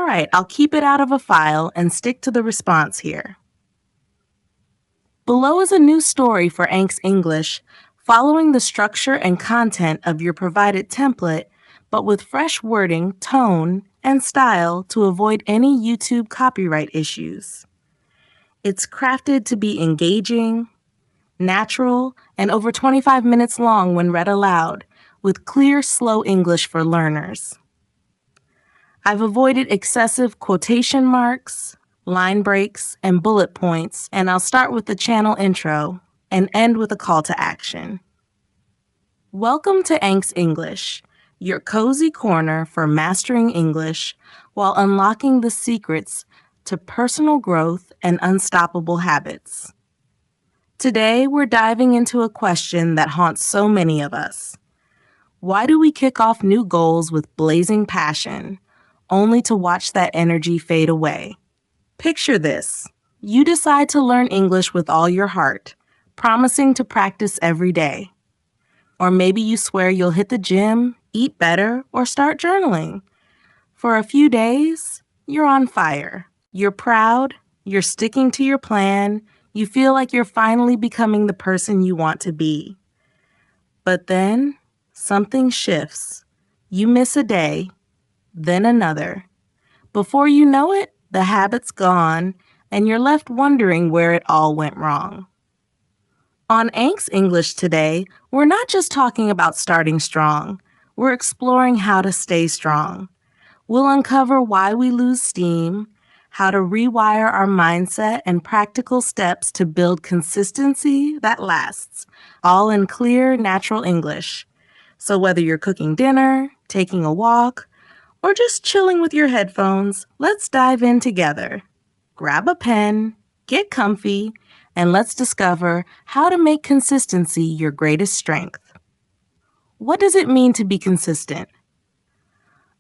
right, I'll keep it out of a file and stick to the response here. Below is a new story for Anx English, following the structure and content of your provided template, but with fresh wording, tone, and style to avoid any YouTube copyright issues. It's crafted to be engaging, natural, and over 25 minutes long when read aloud, with clear, slow English for learners. I've avoided excessive quotation marks, line breaks, and bullet points, and I'll start with the channel intro and end with a call to action. Welcome to Anx English, your cozy corner for mastering English while unlocking the secrets to personal growth and unstoppable habits. Today, we're diving into a question that haunts so many of us. Why do we kick off new goals with blazing passion, only to watch that energy fade away? Picture this. You decide to learn English with all your heart, promising to practice every day. Or maybe you swear you'll hit the gym, eat better, or start journaling. For a few days, you're on fire. You're proud, you're sticking to your plan, you feel like you're finally becoming the person you want to be. But then, something shifts. You miss a day, then another. Before you know it, the habit's gone, and you're left wondering where it all went wrong. On Anx English today, we're not just talking about starting strong. We're exploring how to stay strong. We'll uncover why we lose steam, how to rewire our mindset, and practical steps to build consistency that lasts, all in clear, natural English. So whether you're cooking dinner, taking a walk, or just chilling with your headphones, let's dive in together. Grab a pen, get comfy, and let's discover how to make consistency your greatest strength. What does it mean to be consistent?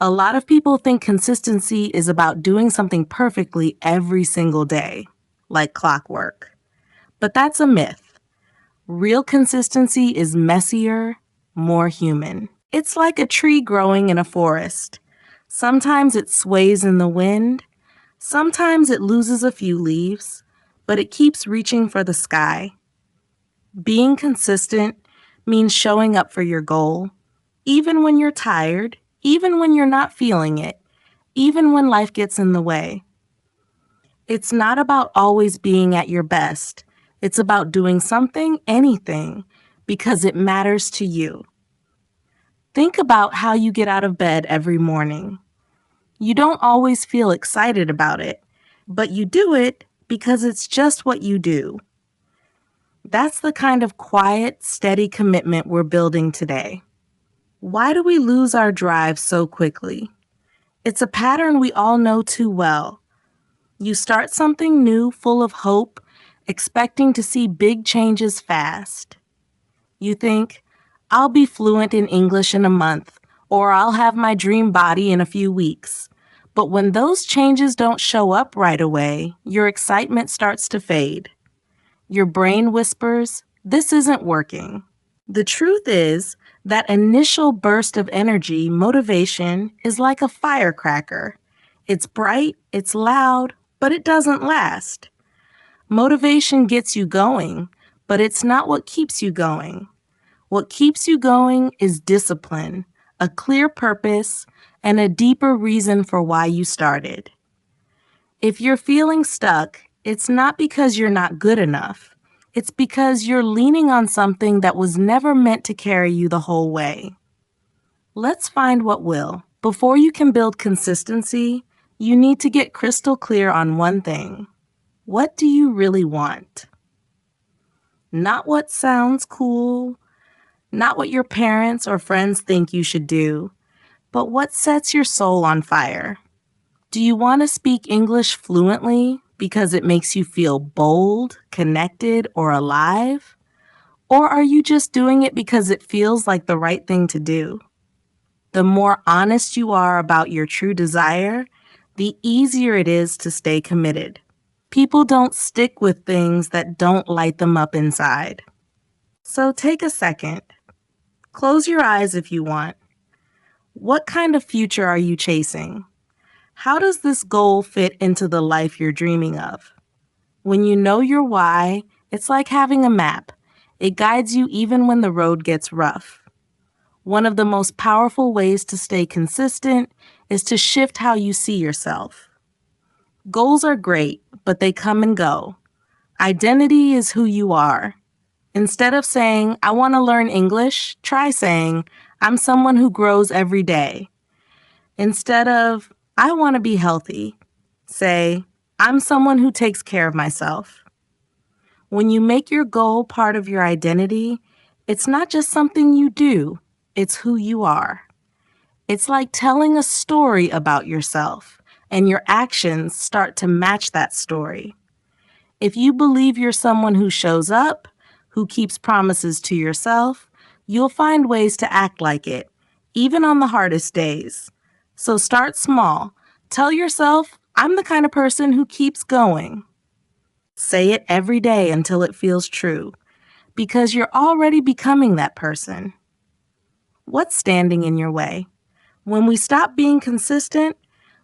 A lot of people think consistency is about doing something perfectly every single day, like clockwork. But that's a myth. Real consistency is messier, more human. It's like a tree growing in a forest. Sometimes it sways in the wind, sometimes it loses a few leaves, but it keeps reaching for the sky. Being consistent means showing up for your goal, even when you're tired, even when you're not feeling it, even when life gets in the way. It's not about always being at your best. It's about doing something, anything, because it matters to you. Think about how you get out of bed every morning. You don't always feel excited about it, but you do it because it's just what you do. That's the kind of quiet, steady commitment we're building today. Why do we lose our drive so quickly? It's a pattern we all know too well. You start something new, full of hope, expecting to see big changes fast. You think, I'll be fluent in English in a month, or I'll have my dream body in a few weeks. But when those changes don't show up right away, your excitement starts to fade. Your brain whispers, this isn't working. The truth is, that initial burst of energy, motivation, is like a firecracker. It's bright, it's loud, but it doesn't last. Motivation gets you going, but it's not what keeps you going. What keeps you going is discipline, a clear purpose, and a deeper reason for why you started. If you're feeling stuck, it's not because you're not good enough. It's because you're leaning on something that was never meant to carry you the whole way. Let's find what will. Before you can build consistency, you need to get crystal clear on one thing. What do you really want? Not what sounds cool, not what your parents or friends think you should do, but what sets your soul on fire. Do you want to speak English fluently because it makes you feel bold, connected, or alive? Or are you just doing it because it feels like the right thing to do? The more honest you are about your true desire, the easier it is to stay committed. People don't stick with things that don't light them up inside. So take a second. Close your eyes if you want. What kind of future are you chasing? How does this goal fit into the life you're dreaming of? When you know your why, it's like having a map. It guides you even when the road gets rough. One of the most powerful ways to stay consistent is to shift how you see yourself. Goals are great, but they come and go. Identity is who you are. Instead of saying, I want to learn English, try saying, I'm someone who grows every day. Instead of, I want to be healthy, say, I'm someone who takes care of myself. When you make your goal part of your identity, it's not just something you do, it's who you are. It's like telling a story about yourself, and your actions start to match that story. If you believe you're someone who shows up, who keeps promises to yourself, you'll find ways to act like it, even on the hardest days. So start small. Tell yourself, I'm the kind of person who keeps going. Say it every day until it feels true, because you're already becoming that person. What's standing in your way? When we stop being consistent,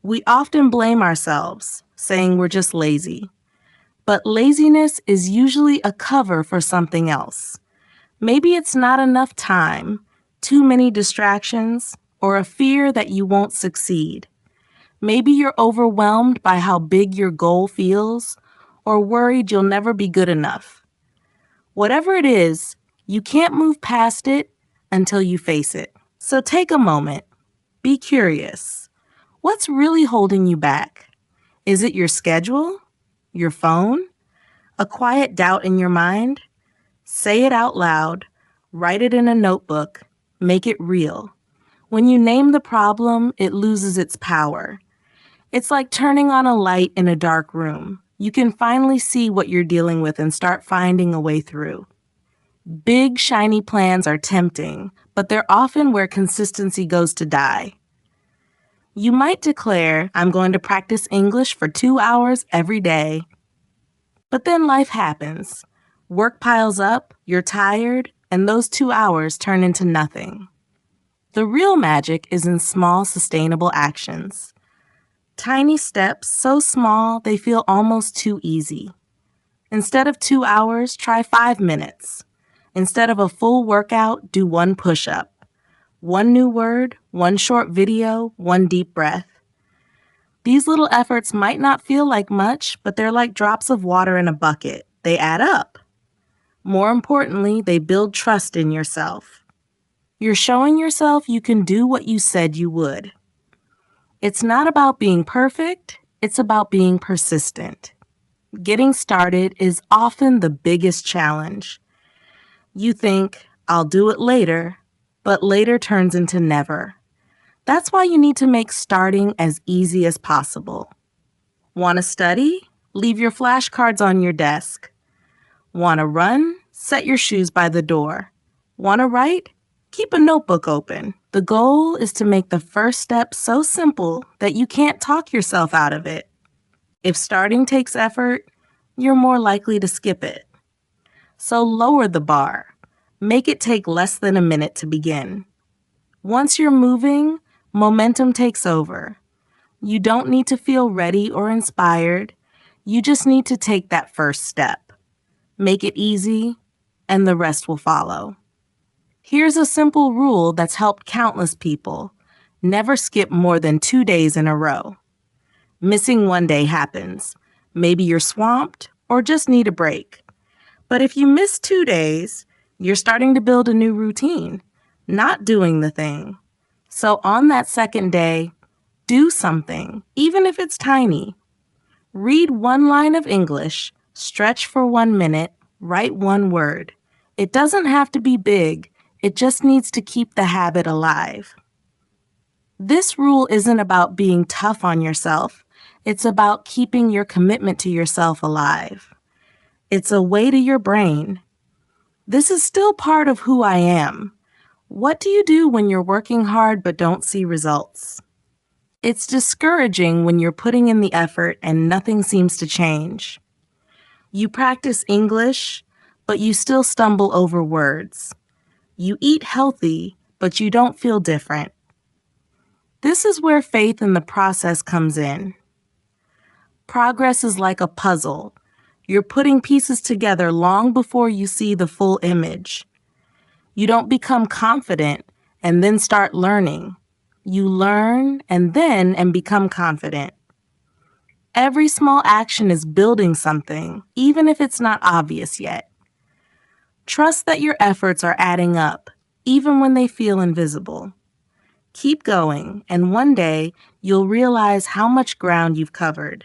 we often blame ourselves, saying we're just lazy. But laziness is usually a cover for something else. Maybe it's not enough time, too many distractions, or a fear that you won't succeed. Maybe you're overwhelmed by how big your goal feels, or worried you'll never be good enough. Whatever it is, you can't move past it until you face it. So take a moment. Be curious. What's really holding you back? Is it your schedule? Your phone? A quiet doubt in your mind? Say it out loud. Write it in a notebook. Make it real. When you name the problem, it loses its power. It's like turning on a light in a dark room. You can finally see what you're dealing with and start finding a way through. Big, shiny plans are tempting, but they're often where consistency goes to die. You might declare, I'm going to practice English for 2 hours every day. But then life happens. Work piles up, you're tired, and those 2 hours turn into nothing. The real magic is in small, sustainable actions. Tiny steps, so small they feel almost too easy. Instead of 2 hours, try 5 minutes. Instead of a full workout, do 1 push-up. 1 new word, 1 short video, 1 deep breath. These little efforts might not feel like much, but they're like drops of water in a bucket. They add up. More importantly, they build trust in yourself. You're showing yourself you can do what you said you would. It's not about being perfect, it's about being persistent. Getting started is often the biggest challenge. You think, I'll do it later, but later turns into never. That's why you need to make starting as easy as possible. Want to study? Leave your flashcards on your desk. Want to run? Set your shoes by the door. Want to write? Keep a notebook open. The goal is to make the first step so simple that you can't talk yourself out of it. If starting takes effort, you're more likely to skip it. So lower the bar. Make it take less than a minute to begin. Once you're moving, momentum takes over. You don't need to feel ready or inspired. You just need to take that first step. Make it easy, and the rest will follow. Here's a simple rule that's helped countless people. Never skip more than 2 days in a row. Missing 1 day happens. Maybe you're swamped or just need a break. But if you miss 2 days, you're starting to build a new routine, not doing the thing. So on that second day, do something, even if it's tiny. Read 1 line of English, stretch for 1 minute, write 1 word. It doesn't have to be big, it just needs to keep the habit alive. This rule isn't about being tough on yourself, it's about keeping your commitment to yourself alive. It's a way to your brain. This is still part of who I am. What do you do when you're working hard but don't see results? It's discouraging when you're putting in the effort and nothing seems to change. You practice English, but you still stumble over words. You eat healthy, but you don't feel different. This is where faith in the process comes in. Progress is like a puzzle. You're putting pieces together long before you see the full image. You don't become confident and then start learning. You learn and become confident. Every small action is building something, even if it's not obvious yet. Trust that your efforts are adding up, even when they feel invisible. Keep going, and one day you'll realize how much ground you've covered.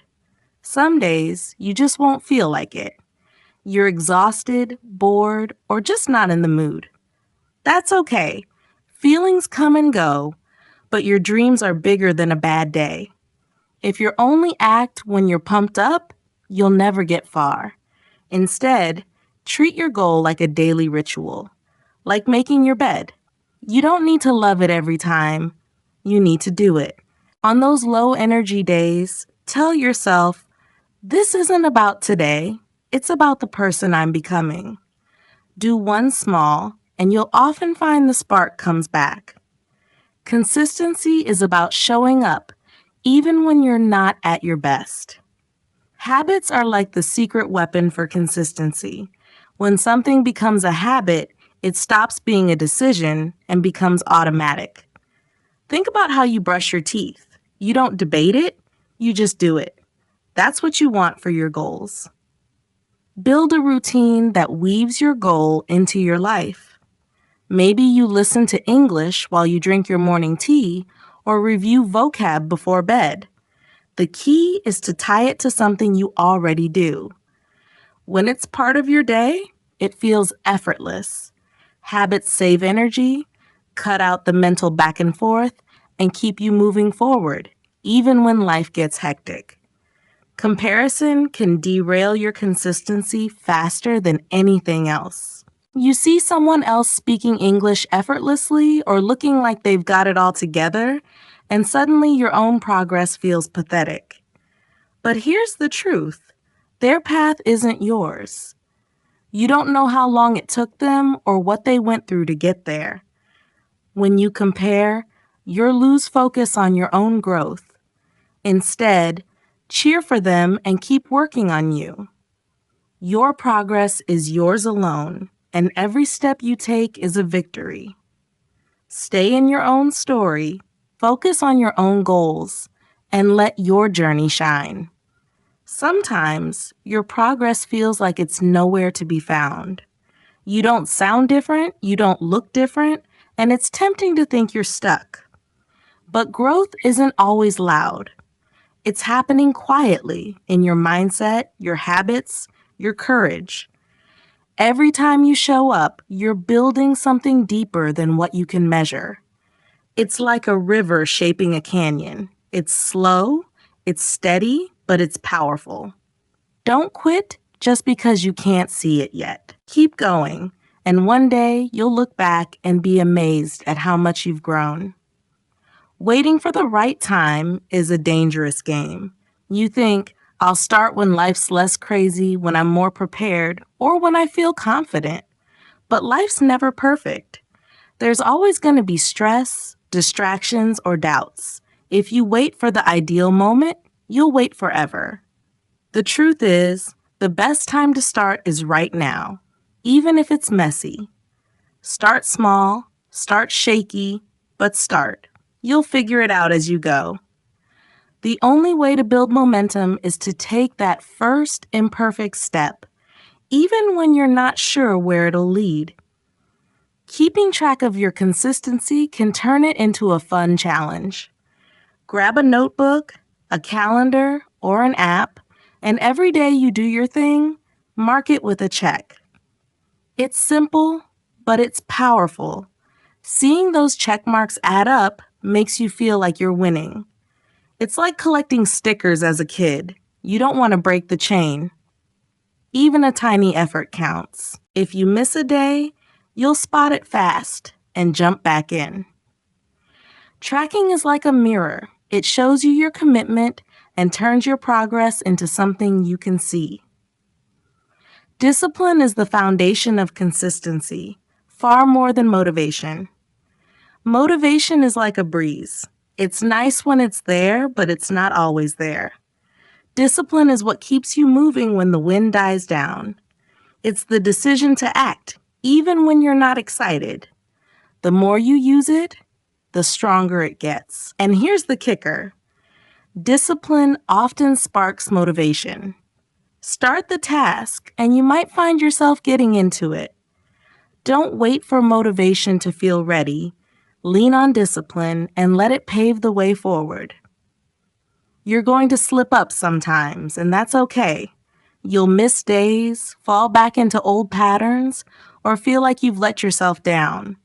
Some days you just won't feel like it. You're exhausted, bored, or just not in the mood. That's okay. Feelings come and go, but your dreams are bigger than a bad day. If you only act when you're pumped up, you'll never get far. Instead, treat your goal like a daily ritual, like making your bed. You don't need to love it every time. You need to do it. On those low energy days, tell yourself, this isn't about today. It's about the person I'm becoming. Do one small, and you'll often find the spark comes back. Consistency is about showing up, even when you're not at your best. Habits are like the secret weapon for consistency. When something becomes a habit, it stops being a decision and becomes automatic. Think about how you brush your teeth. You don't debate it, you just do it. That's what you want for your goals. Build a routine that weaves your goal into your life. Maybe you listen to English while you drink your morning tea or review vocab before bed. The key is to tie it to something you already do. When it's part of your day, it feels effortless. Habits save energy, cut out the mental back and forth, and keep you moving forward, even when life gets hectic. Comparison can derail your consistency faster than anything else. You see someone else speaking English effortlessly or looking like they've got it all together, and suddenly your own progress feels pathetic. But here's the truth. Their path isn't yours. You don't know how long it took them or what they went through to get there. When you compare, you'll lose focus on your own growth. Instead, cheer for them and keep working on you. Your progress is yours alone, and every step you take is a victory. Stay in your own story, focus on your own goals, and let your journey shine. Sometimes your progress feels like it's nowhere to be found. You don't sound different, you don't look different, and it's tempting to think you're stuck. But growth isn't always loud. It's happening quietly in your mindset, your habits, your courage. Every time you show up, you're building something deeper than what you can measure. It's like a river shaping a canyon. It's slow, it's steady, but it's powerful. Don't quit just because you can't see it yet. Keep going, and one day you'll look back and be amazed at how much you've grown. Waiting for the right time is a dangerous game. You think, I'll start when life's less crazy, when I'm more prepared, or when I feel confident. But life's never perfect. There's always going to be stress, distractions, or doubts. If you wait for the ideal moment, you'll wait forever. The truth is, the best time to start is right now, even if it's messy. Start small, start shaky, but start. You'll figure it out as you go. The only way to build momentum is to take that first imperfect step, even when you're not sure where it'll lead. Keeping track of your consistency can turn it into a fun challenge. Grab a notebook, a calendar, or an app, and every day you do your thing, mark it with a check. It's simple, but it's powerful. Seeing those check marks add up makes you feel like you're winning. It's like collecting stickers as a kid. You don't want to break the chain. Even a tiny effort counts. If you miss a day, you'll spot it fast and jump back in. Tracking is like a mirror. It shows you your commitment and turns your progress into something you can see. Discipline is the foundation of consistency, far more than motivation. Motivation is like a breeze. It's nice when it's there, but it's not always there. Discipline is what keeps you moving when the wind dies down. It's the decision to act, even when you're not excited. The more you use it, the stronger it gets. And here's the kicker. Discipline often sparks motivation. Start the task, and you might find yourself getting into it. Don't wait for motivation to feel ready. Lean on discipline and let it pave the way forward. You're going to slip up sometimes, and that's okay. You'll miss days, fall back into old patterns, or feel like you've let yourself down.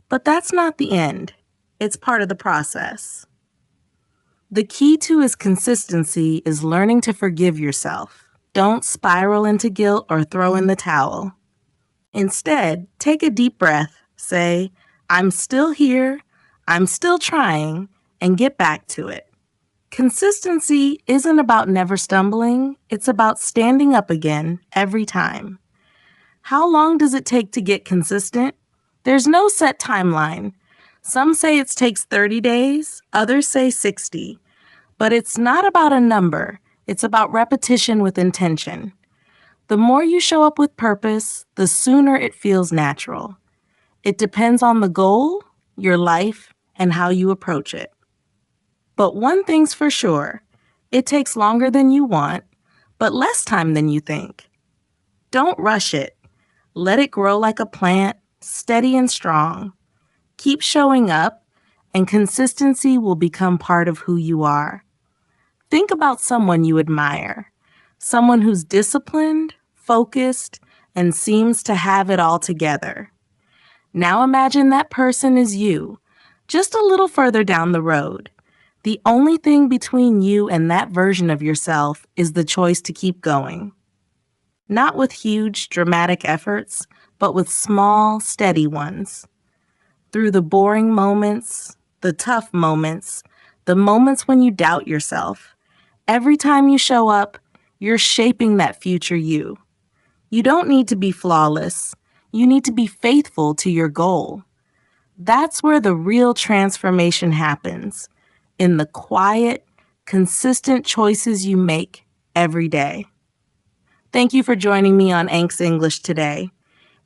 But that's not the end. It's part of the process. The key to his consistency is learning to forgive yourself. Don't spiral into guilt or throw in the towel. Instead, take a deep breath, say, I'm still here, I'm still trying, and get back to it. Consistency isn't about never stumbling, it's about standing up again every time. How long does it take to get consistent? There's no set timeline. Some say it takes 30 days, others say 60. But it's not about a number, it's about repetition with intention. The more you show up with purpose, the sooner it feels natural. It depends on the goal, your life, and how you approach it. But one thing's for sure, it takes longer than you want, but less time than you think. Don't rush it. Let it grow like a plant, steady and strong. Keep showing up, and consistency will become part of who you are. Think about someone you admire, someone who's disciplined, focused, and seems to have it all together. Now imagine that person is you, just a little further down the road. The only thing between you and that version of yourself is the choice to keep going. Not with huge, dramatic efforts, but with small, steady ones. Through the boring moments, the tough moments, the moments when you doubt yourself, every time you show up, you're shaping that future you. You don't need to be flawless. You need to be faithful to your goal. That's where the real transformation happens, in the quiet, consistent choices you make every day. Thank you for joining me on Ank's English today.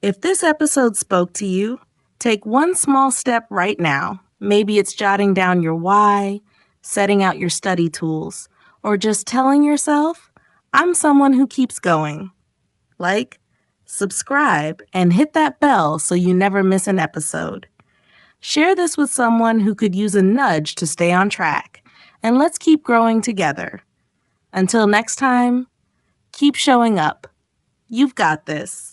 If this episode spoke to you, take one small step right now. Maybe it's jotting down your why, setting out your study tools, or just telling yourself, I'm someone who keeps going. Like, subscribe, and hit that bell so you never miss an episode. Share this with someone who could use a nudge to stay on track, and let's keep growing together. Until next time, keep showing up. You've got this.